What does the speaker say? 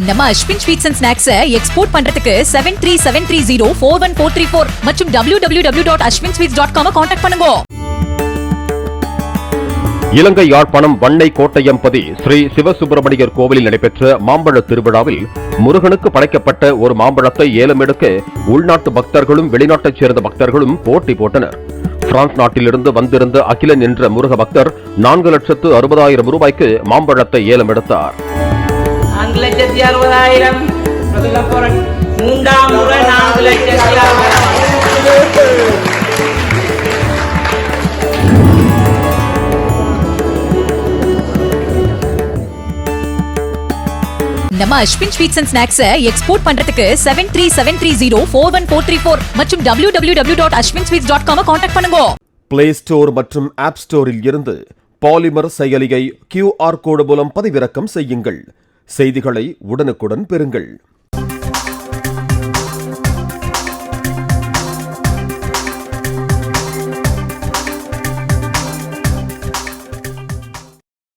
நம்ம Ashwin sweets and snacks export பண்றதுக்கு 7373041434 மற்றும் www.ashwinsweets.com கான்டாக்ட் பண்ணுங்க. இலங்கை யாழ்ப்பாணம் வண்ணை கோட்டையம்பதி ஸ்ரீ சிவசுப்பிரமணியர் கோவிலில் நடைபெற்ற மாம்பழ திருவிழாவில் முருகனுக்கு படைக்கப்பட்ட ஒரு மாம்பழத்தை ஏலம் எடுக்க உள்நாட்டு பக்தர்களும் வெளிநாட்டைச் சேர்ந்த பக்தர்களும் போட்டி போட்டனர். பிரான்ஸ் நாட்டிலிருந்து வந்திருந்த அகிலன் என்ற முருக பக்தர் 4,60,000 ரூபாய்க்கு மாம்பழத்தை ஏலம் எடுத்தார். நம்ம Ashwin sweets and snacks export பண்றதுக்கு 7373041434 மற்றும் www.ashwinsweets.com கான்டாக்ட் பண்ணுங்க. பிளே ஸ்டோர் மற்றும் ஆப் ஸ்டோரில் இருந்து பாலிமர் செயலியை QR கோடு மூலம் பதிவிறக்கம் செய்யுங்கள். செய்திகளை உடனுக்குடன் பெறுங்கள்.